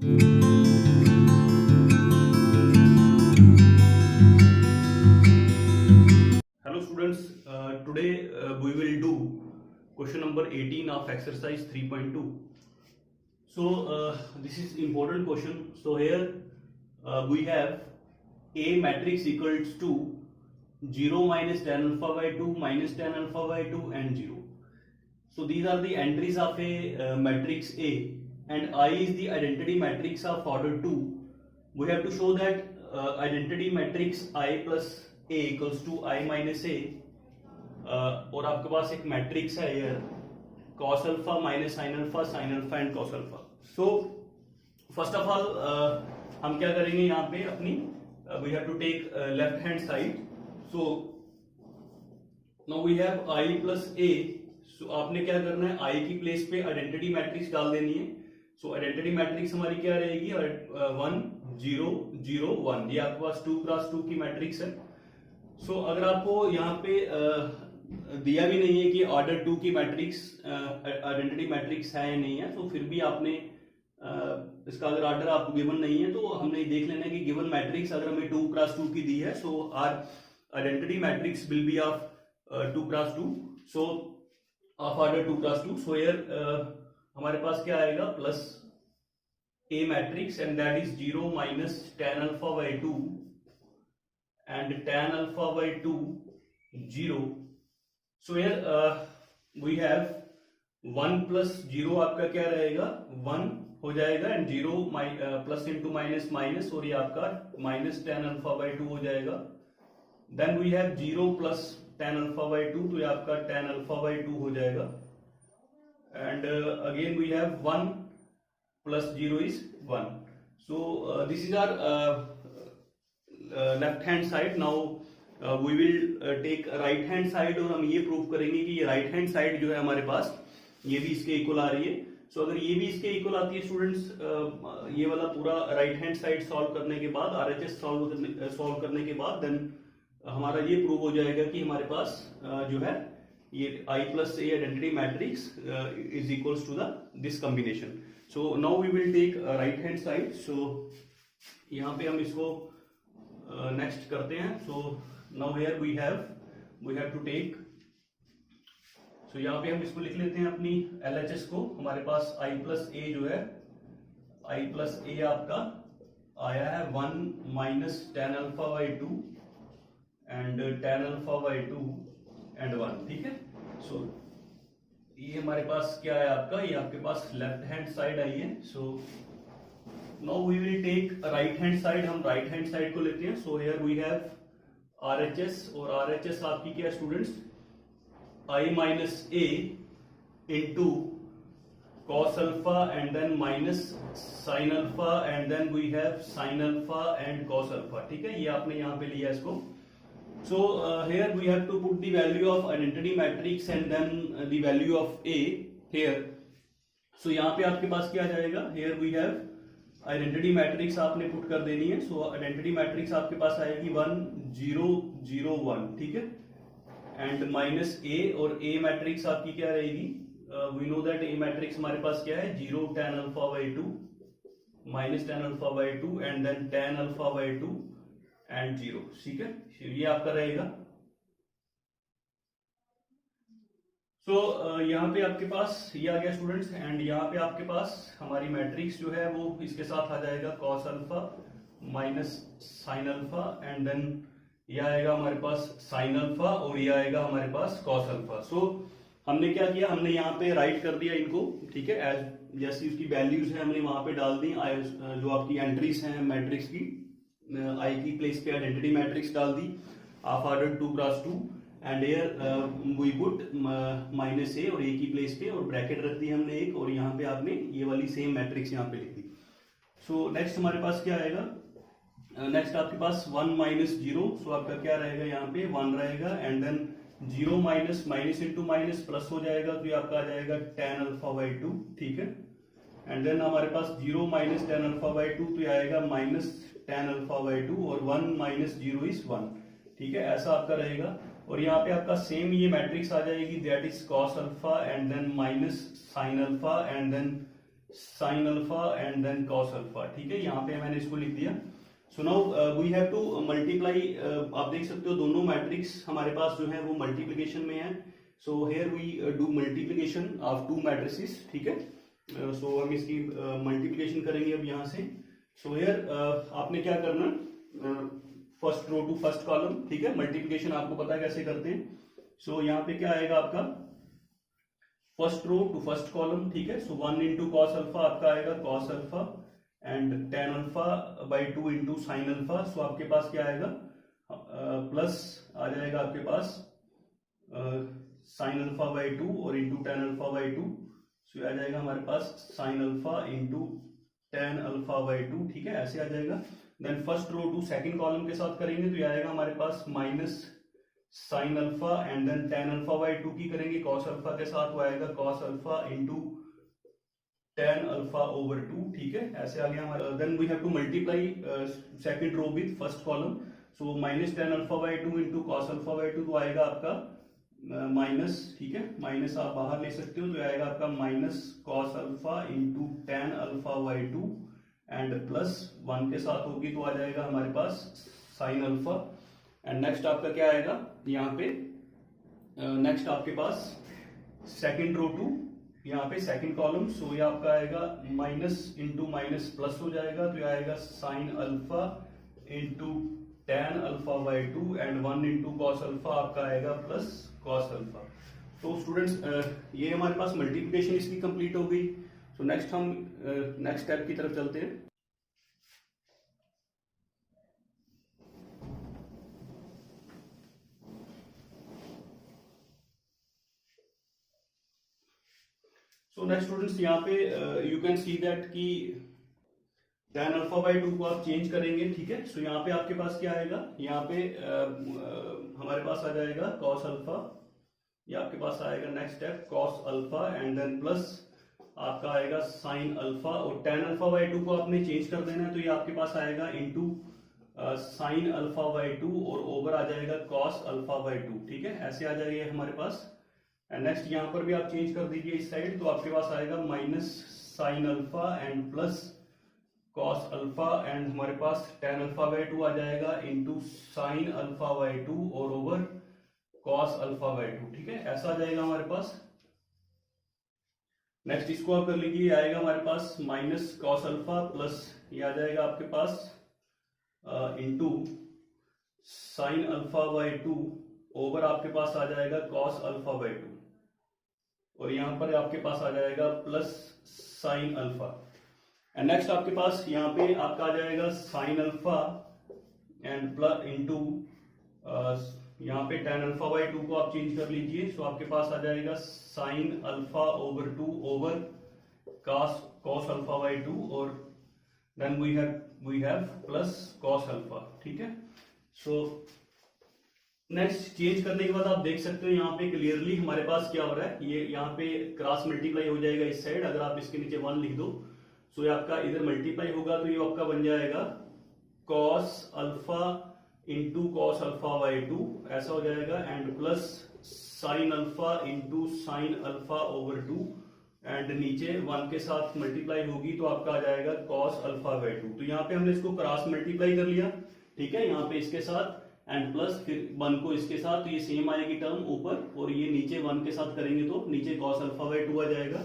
Hello students, today we will do question number 18 of exercise 3.2. So this is important question. So here we have A matrix equals to 0 minus tan alpha by 2 minus tan alpha by 2 and 0. So these are the entries of a matrix A, and I is the identity matrix of order 2. We have to show that identity matrix I plus A equals to I minus A. और आपके पास एक matrix है यार cos alpha minus sine alpha and cos alpha. So first of all हम क्या करेंगे यहाँ पे अपनी we have to take left hand side. So now we have I plus A. So आपने क्या करना है, आई की प्लेस पे आइडेंटिटी मैट्रिक्स डाल देनी है. सो आइडेंटिटी मैट्रिक्स हमारी क्या रहेगी, 1 0 0 1. ये आपके पास 2x2 की मैट्रिक्स है. सो अगर आपको यहाँ पे दिया भी नहीं है कि ऑर्डर 2 की मैट्रिक्स आइडेंटिटी मैट्रिक्स है या नहीं है, तो फिर भी आपने इसका अगर ऑर्डर आपको गिवन नहीं है तो हमने देख लेना है कि गिवन मैट्रिक्स अगर हमें 2x2 की दी है, so our identity matrix will be of 2x2. So of order 2x2. So here हमारे पास क्या आएगा, plus A matrix and that is 0 minus tan alpha by 2 and tan alpha by 2 0. So here we have 1 plus 0 आपका क्या रहेगा, 1 हो जाएगा and 0 plus into minus minus, और ये आपका माइनस tan alpha by 2 हो जाएगा. Then we have 0 plus tan alpha by 2, तो ये आपका tan alpha by 2 हो जाएगा. And again we have 1 plus 0 is 1. So this is our left hand side. Now we will take right hand side, और हम ये प्रूव करेंगे कि ये राइट हैंड साइड जो है हमारे पास ये भी इसके इक्वल आ रही है. सो अगर ये भी इसके इक्वल आती है स्टूडेंट्स, ये वाला पूरा राइट हैंड साइड सॉल्व करने के बाद, आरएचएस सॉल्व करने के बाद, देन हमारा ये प्रूव हो जाएगा कि हमारे पास जो है ये I plus A identity matrix is equals to this combination. So now we will take right hand side. So यहाँ पे हम इसको नेक्स्ट करते हैं. So now here we have to take. So यहाँ पे हम इसको लिख लेते हैं अपनी LHS को. हमारे पास I प्लस ए जो है, I प्लस ए आपका आया है 1 minus tan alpha by 2 and tan alpha by 2 and 1. ठीक है. सो ये हमारे पास क्या है आपका, ये आपके पास लेफ्ट हैंड साइड आई है. सो now we will take right hand side. हम right hand side को लेते हैं. so here we have RHS, और RHS आपकी क्या है students, I minus A into cos alpha and then minus sin alpha and then we have sin alpha and cos alpha. ठीक है, ये आपने यहाँ पे लिया इसको. so here we have to put the value of identity matrix and then the value of A here. so यहाँ पे आपके पास क्या आ जाएगा, here we have identity matrix आपने पुट कर देनी है. सो आइडेंटिटी मैट्रिक्स आपके पास आएगी 1 0 0 1. ठीक है, एंड माइनस ए, और ए मैट्रिक्स आपकी क्या रहेगी, we know that a matrix हमारे पास क्या है, 0 tan alpha by 2 minus tan alpha by 2 and then tan alpha by 2 and 0. ठीक है, ये आपका रहेगा. सो यहाँ पे आपके पास ये आ गया स्टूडेंट्स, एंड यहाँ पे आपके पास हमारी मैट्रिक्स जो है वो इसके साथ आ जाएगा cos alpha minus sine alpha and then ये आएगा हमारे पास साइन अल्फा, और ये आएगा हमारे पास cos अल्फा. सो हमने क्या किया, हमने यहाँ पे राइट कर दिया इनको. ठीक है, एज जैसी उसकी वैल्यूज है हमने वहां पे डाल दी. जो आपकी एंट्रीज हैं मैट्रिक्स की, आई की प्लेस पे आइडेंटिटी मैट्रिक्स डाल दी of order 2x2 and here we put minus A, और ए की प्लेस पे और ब्रैकेट रख दी हमने एक, और यहाँ पे आपने ये वाली सेम मैट्रिक्स यहाँ पे लिख दी. सो नेक्स्ट हमारे पास क्या आएगा, नेक्स्ट आपके पास 1 माइनस 0. सो आपका क्या रहेगा, यहाँ पे 1 रहेगा and then 0 minus minus into minus plus हो जाएगा, तो ये आपका आ जाएगा tan अल्फा बाई 2. ठीक है, एंड देन हमारे पास 0 माइनस tan अल्फा बाई 2, तो ये आएगा माइनस tan अल्फा बाई 2, और 1 माइनस 0 इज 1. ठीक है, ऐसा आपका रहेगा. और यहाँ पे आपका सेम ये मैट्रिक्स आ जाएगी, that is cos alpha and then minus sine alpha and then sine alpha and then cos alpha. ठीक है, यहाँ पे मैंने इसको लिख दिया। So now we have to multiply. आप देख सकते हो दोनों मैट्रिक्स हमारे पास जो है वो मल्टीप्लिकेशन में है। So here we do multiplication of two matrices. ठीक है, सो हम इसकी मल्टीप्लिकेशन करेंगे अब यहाँ से। सो हेयर आपने क्या करना, first row to first column. ठीक है, मल्टीप्लिकेशन आपको पता है कैसे करते हैं। सो यहाँ पे क्या आएगा आपका, first row to first column. ठीक है, सो 1 इंटू कॉस अल्फा आपका आएगा cos alpha and tan alpha by 2 into sine alpha. So आपके पास क्या आएगा, प्लस आ जाएगा आपके पास साइन अल्फा बाई 2 और into tan alpha by 2। So आ जाएगा हमारे पास sine alpha into tan alpha by 2। ठीक है, ऐसे आ जाएगा। Then first row to second column के साथ करेंगे तो ये आएगा हमारे पास minus sine alpha and then tan alpha by 2 की करेंगे कॉस अल्फा के साथ, वो आएगा cos alpha into tan alpha over 2। ठीक है, ऐसे आ गया हमारा। Then we have to multiply second row with first column. So minus tan alpha by 2 into cos alpha by 2 तो आएगा आपका माइनस। ठीक है, माइनस आप बाहर ले सकते हो, तो आएगा आपका minus cos alpha into tan alpha by 2 and plus 1 के साथ होगी तो आ जाएगा हमारे पास साइन अल्फा। एंड नेक्स्ट आपका क्या आएगा यहाँ पे, नेक्स्ट आपके पास सेकंड रो टू यहाँ पे सेकंड कॉलम। सो ये आपका आएगा माइनस इंटू माइनस प्लस हो जाएगा तो ये आएगा sine alpha into tan alpha by 2 and 1 into cos alpha आपका आएगा प्लस कॉस अल्फा। तो स्टूडेंट्स ये हमारे पास मल्टीप्लिकेशन इसकी कंप्लीट हो गई। सो नेक्स्ट हम नेक्स्ट स्टेप की तरफ चलते हैं। सो नेक्स्ट स्टूडेंट्स यहाँ पे यू कैन सी दैट कि टेन अल्फा बाई 2 को आप चेंज करेंगे। ठीक है, सो यहाँ पे आपके पास क्या आएगा, यहाँ पे हमारे पास आ जाएगा कॉस अल्फा, ये आपके पास आएगा next step cos alpha and then plus आपका आएगा साइन अल्फा, और टेन अल्फा बाई 2 को आपने चेंज कर देना है तो ये आपके पास आएगा इंटू साइन अल्फा बाई 2 और ओवर आ जाएगा कॉस अल्फा बाई 2। ठीक है, ऐसे आ जाएगा हमारे पास। एंड नेक्स्ट यहाँ पर भी आप चेंज कर दीजिए इस साइड, तो आपके पास आएगा minus sine alpha and plus cos alpha and हमारे पास टेन अल्फा बाई 2 आ जाएगा इंटू साइन अल्फा बाई 2 और ओवर कॉस अल्फा बाई 2। ठीक है, ऐसा आ जाएगा हमारे पास। नेक्स्ट इसको आप कर लीजिए, आएगा हमारे पास माइनस कॉस अल्फा प्लस ये आ जाएगा आपके पास into sine alpha by 2 over आपके पास आ जाएगा कॉस अल्फा बाई 2 और यहां पर आपके पास आ जाएगा plus sign alpha. And next आपके पास यहाँ पे आपका आ जाएगा sine alpha and plus into यहाँ पे टेन अल्फा बाई 2 को आप चेंज कर लीजिए। सो आपके पास आ जाएगा sine alpha over 2 over cos alpha by 2 और then we have plus cos alpha. ठीक है, सो नेक्स्ट चेंज करने के बाद आप देख सकते हो यहाँ पे क्लियरली हमारे पास क्या हो रहा है, ये यहाँ पे क्रॉस मल्टीप्लाई हो जाएगा इस साइड। अगर आप इसके नीचे 1 लिख दो सो ये आपका इधर मल्टीप्लाई होगा तो ये आपका बन जाएगा cos alpha into cos alpha by 2 ऐसा हो जाएगा and plus sign alpha into sine alpha over 2 and नीचे 1 के साथ मल्टीप्लाई होगी तो आपका आ जाएगा कॉस अल्फा बाई 2। तो यहाँ पे हमने इसको क्रॉस मल्टीप्लाई कर लिया। ठीक है, यहाँ पे इसके साथ एंड प्लस फिर 1 को इसके साथ, तो ये सेम आएगी टर्म ऊपर और ये नीचे 1 के साथ करेंगे तो नीचे कॉस अल्फा बाई 2 आ जाएगा।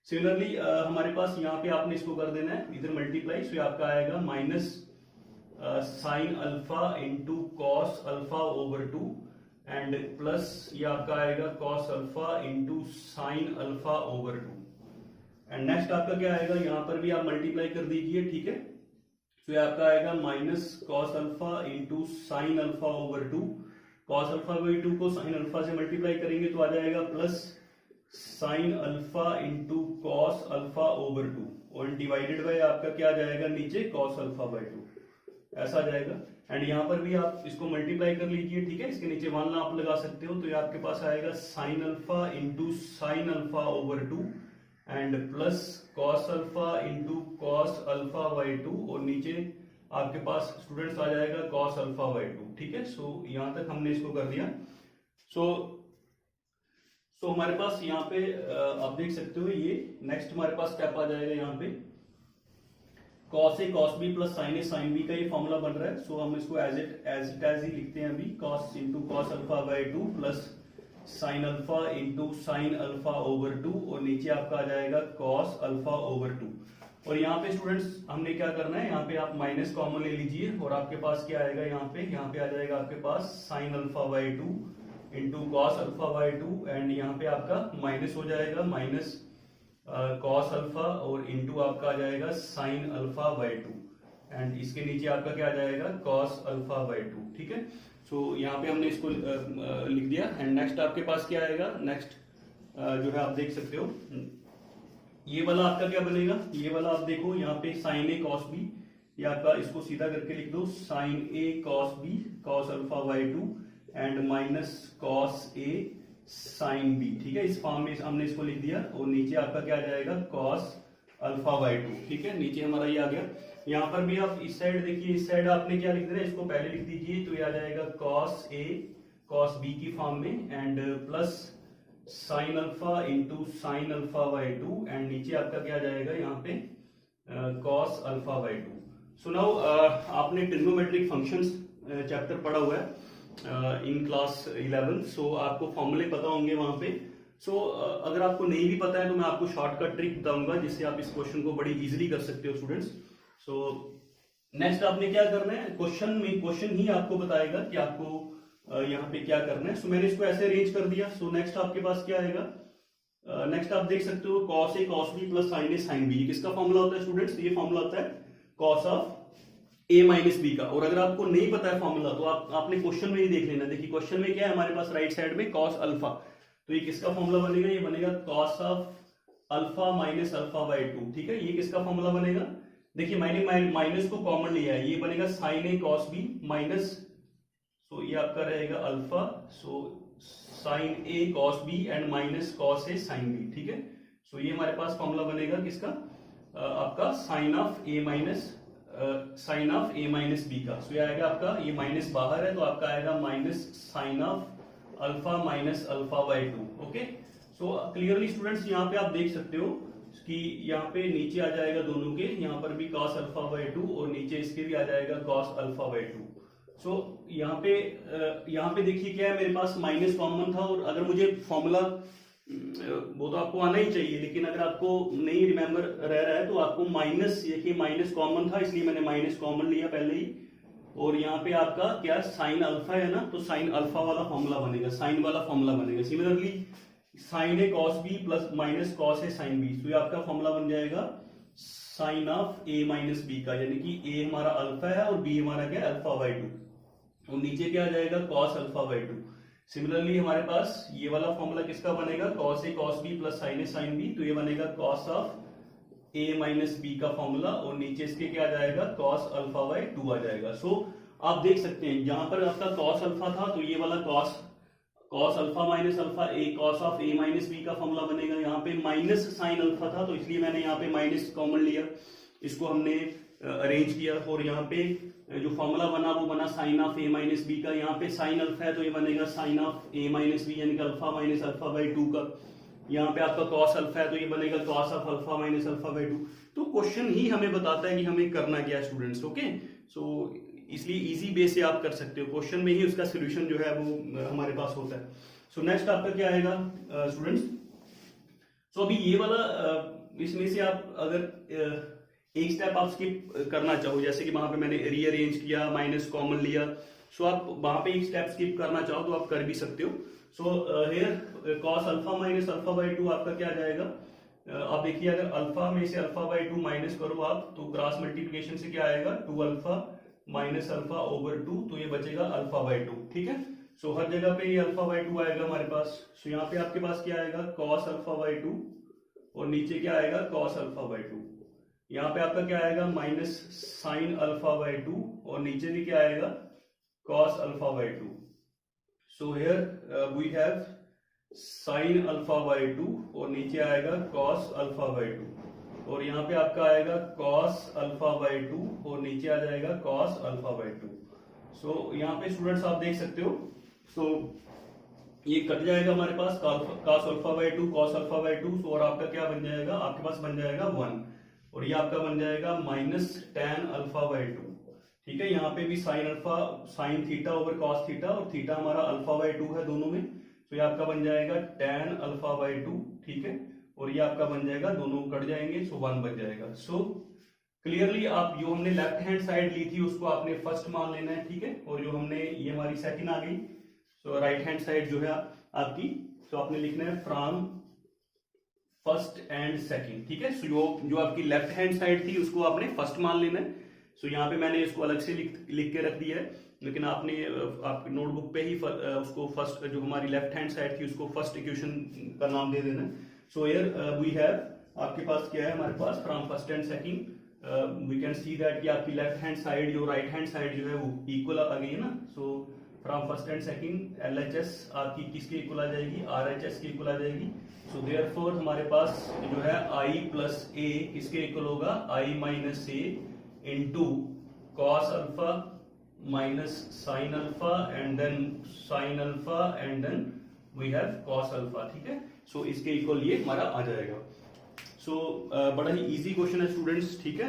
सिमिलरली हमारे पास यहाँ पे आपने इसको कर देना है इधर मल्टीप्लाई, सो आपका आएगा minus sine alpha into cos alpha over 2 and plus ये आपका आएगा cos alpha into sine alpha over 2 and next आपका क्या आएगा, यहाँ पर भी आप मल्टीप्लाई कर दीजिए। ठीक है, तो ये आपका आएगा minus cos alpha into sine alpha over 2, cos alpha by 2 को साइन अल्फा से मल्टीप्लाई करेंगे तो आ जाएगा plus sign alpha into cos alpha over 2 और डिवाइडेड बाय आपका क्या आ जाएगा नीचे कॉस अल्फा बाई 2 ऐसा आ जाएगा। एंड यहाँ पर भी आप इसको मल्टीप्लाई कर लीजिए। ठीक है, इसके नीचे 1 आप लगा सकते हो तो ये आपके पास आएगा sine alpha into sine alpha over 2 and plus cos alpha into cos alpha by 2 और नीचे आपके पास स्टूडेंट्स आ जाएगा कॉस अल्फा बाई 2। ठीक है, सो यहाँ तक हमने इसको कर दिया। सो सो हमारे पास यहाँ पे आप देख सकते हो ये नेक्स्ट हमारे पास स्टेप आ जाएगा यहाँ पे cos A cos B प्लस sin A sin B का ये फॉर्मूला बन रहा है। सो हम इसको एज ही लिखते हैं अभी, cos into cos alpha by 2 plus sin alpha into sin alpha over 2 और नीचे आपका आ जाएगा cos अल्फा ओवर 2। और यहाँ पे स्टूडेंट्स हमने क्या करना है, यहाँ पे आप माइनस कॉमन ले लीजिए और आपके पास क्या आएगा, यहाँ पे आ जाएगा आपके पास sin alpha by 2 into cos alpha by 2 and यहाँ पे आपका माइनस हो जाएगा माइनस cos अल्फा और इंटू आपका आ जाएगा sin अल्फा बाई 2 एंड इसके नीचे आपका क्या आ जाएगा cos अल्फा बाई 2। ठीक है, सो यहाँ पे हमने इसको लिख दिया एंड नेक्स्ट आपके पास क्या आएगा, नेक्स्ट जो है आप देख सकते हो ये वाला आपका क्या बनेगा, ये वाला आप देखो यहाँ पे sin A cos B, ये आपका इसको सीधा करके लिख दो sin A cos B cos alpha by 2 and minus cos A sin B। ठीक है, इस फॉर्म में हमने इसको लिख दिया और नीचे आपका क्या आ जाएगा cos अल्फा बाई 2। ठीक है, नीचे हमारा ये आ गया। यहाँ पर भी आप इस साइड देखिए, इस साइड आपने क्या लिख देना, इसको पहले लिख दीजिए तो ये आ जाएगा cos A cos B की फॉर्म में and plus sin alpha into sine alpha by 2 and नीचे आपका क्या आ जाएगा यहाँ पे cos alpha by 2। So now आपने ट्रिग्नोमेट्रिक फंक्शंस चैप्टर पढ़ा हुआ है इन क्लास 11, सो आपको फॉर्मूले पता होंगे वहां पे। सो अगर आपको नहीं भी पता है तो मैं आपको शॉर्टकट ट्रिक बताऊंगा जिससे आप इस क्वेश्चन को बड़ी इजीली कर सकते हो स्टूडेंट्स। सो नेक्स्ट आपने क्या करना है, क्वेश्चन ही आपको बताएगा कि आपको यहाँ पे क्या करना है। सो मैंने इसको ऐसे अरेंज कर दिया। सो नेक्स्ट आपके पास क्या आएगा, नेक्स्ट आप देख सकते हो cos A cos B प्लस sin A sin B, किसका फॉर्मूला होता है स्टूडेंट्स, ये फॉर्मूला होता है cos of A minus B का। और अगर आपको नहीं पता है फॉर्मूला तो आपने क्वेश्चन में ही देख लेना। देखिए क्वेश्चन में क्या है हमारे पास राइट साइड में cos अल्फा, तो ये किसका फॉर्मूला बनेगा, ये बनेगा cos of alpha minus alpha by 2। ठीक है, ये किसका फॉर्मूला बनेगा, देखिए मैंने माइनस को कॉमन लिया है, ये बनेगा sin A cos B minus, so ये आपका रहेगा alpha, so sin A cos B and minus cos A sin B। ठीक है, सो ये हमारे पास फॉर्मूला बनेगा किसका, आपका sin of A minus sine of A minus B का। सो ये आएगा आपका, ये माइनस बाहर है तो आपका आएगा minus sine of alpha minus alpha by 2। Okay, so clearly students यहाँ पे आप देख सकते हो कि यहाँ पे नीचे आ जाएगा दोनों के, यहाँ पर भी cos अल्फा बाई 2 और नीचे इसके भी आ जाएगा cos अल्फा बाई 2। सो यहाँ पे देखिए क्या है, मेरे पास माइनस कॉमन था और अगर मुझे फॉर्मूला वो तो आपको आना ही चाहिए, लेकिन अगर आपको नहीं रिमेम्बर रह रहा है तो आपको माइनस, देखिए माइनस कॉमन था इसलिए मैंने माइनस कॉमन लिया पहले ही। और यहाँ पे आपका क्या साइन अल्फा है ना, तो साइन अल्फा वाला फॉर्मूला बनेगा, साइन वाला फॉर्मूला बनेगा। Similarly sign A cos B plus minus cos A sin B, तो ये आपका फॉर्मूला बन जाएगा sine of A minus B का, यानी कि A हमारा अल्फा है और B हमारा क्या अल्फा बाई 2 और नीचे क्या आ जाएगा cos अल्फा बाई 2। सिमिलरली हमारे पास ये वाला फॉर्मूला किसका बनेगा, cos A cos B प्लस sin A sin B, तो ये बनेगा cos of A minus B का फॉर्मूला और नीचे इसके क्या आ जाएगा cos अल्फा बाई 2 आ जाएगा। सो आप देख सकते हैं जहां पर आपका cos अल्फा था तो ये वाला cos alpha minus alpha A cos of A minus B का फॉर्मूला बनेगा। यहाँ पे माइनस साइन अल्फा था तो इसलिए मैंने यहाँ पे माइनस कॉमन लिया, इसको हमने अरेंज किया और यहाँ पे जो फॉर्मूला बना वो बना sine of A minus B का। यहाँ पे साइन अल्फा है तो ये बनेगा sine of A minus B, यानी कि अल्फा माइनस अल्फा बाई 2 का। यहाँ पे आपका cos अल्फा है तो ये बनेगा cos of alpha minus alpha by 2। तो क्वेश्चन ही हमें बताता है कि हमें करना क्या है स्टूडेंट्स। ओके, सो इसलिए इजी वे से आप कर सकते हो, क्वेश्चन में ही उसका सोल्यूशन जो है वो हमारे पास होता है। सो नेक्स्ट आपका क्या आएगा स्टूडेंट्स, सो अभी ये वाला इसमें से आप अगर एक स्टेप आप स्किप करना चाहो, जैसे कि वहां पे मैंने रीअरेंज किया, माइनस कॉमन लिया, सो आप वहां पे एक स्टेप स्किप करना चाहो तो आप कर भी सकते हो। So here cos alpha minus alpha by 2 आपका क्या आ जाएगा, आप देखिए अगर अल्फा में से अल्फा बाई 2 माइनस करो आप तो क्रॉस मल्टीप्लिकेशन से क्या आएगा 2 अल्फा माइनस अल्फा ओवर 2, तो ये बचेगा अल्फा बाई 2। ठीक है, सो हर जगह पे ये अल्फा बाई 2 आएगा हमारे पास। सो यहाँ पे आपके पास क्या आएगा cos अल्फा बाई 2 और नीचे क्या आएगा cos अल्फा बाई 2। यहाँ पे आपका क्या आएगा माइनस साइन अल्फा बाई 2 और नीचे भी क्या आएगा cos alpha by 2। So here we have sine alpha by 2 और नीचे आएगा cos अल्फा बाई 2 और यहाँ पे आपका आएगा cos अल्फा बाई 2 और नीचे आ जाएगा cos अल्फा बाई 2। सो यहाँ पे स्टूडेंट्स आप देख सकते हो। सो ये कट जाएगा हमारे पास cos alpha by two cos alpha by two, और आपका क्या बन जाएगा, आपके पास बन जाएगा 1, और ये आपका बन जाएगा minus tan alpha by two. ठीक है, यहाँ पे भी sine alpha sine theta over cos theta, और थीटा हमारा अल्फा बाई टू है दोनों में, तो ये आपका बन जाएगा tan अल्फा बाई टू। ठीक है, और ये आपका बन जाएगा, दोनों कट जाएंगे, सो 1 बच जाएगा। सो क्लियरली आप जो हमने लेफ्ट हैंड साइड ली थी उसको आपने फर्स्ट मान लेना है। ठीक है, और जो हमने ये हमारी सेकंड आ गई, सो राइट हैंड साइड जो है आपकी, तो आपने लिखना है फ्रॉम फर्स्ट एंड सेकंड। ठीक है, सो जो आपकी लेफ्ट हैंड साइड थी उसको आपने फर्स्ट मान लेना है। सो यहाँ पे मैंने इसको अलग से लिख के रख दिया है, लेकिन आपने आपकी नोटबुक पे ही उसको फर्स्ट, जो हमारी लेफ्ट हैंड साइड थी उसको फर्स्ट इक्वेशन का नाम दे देना। सो हियर वी हैव, आपके पास क्या है, हमारे पास from first and second we can see that कि आपकी लेफ्ट हैंड साइड जो राइट हैंड साइड जो है वो इक्वल आ गई है ना। So from first and second LHS आपकी किसके इक्वल आ जाएगी, RHS के इक्वल आ जाएगी। सो देयरफॉर हमारे पास जो है I प्लस A किसके इक्वल होगा, I minus A into cos alpha minus sine alpha and then sine alpha and then we have cos alpha. ठीक है, सो इसके इक्वल ये हमारा आ जाएगा। सो बड़ा ही इजी क्वेश्चन है स्टूडेंट्स। ठीक है।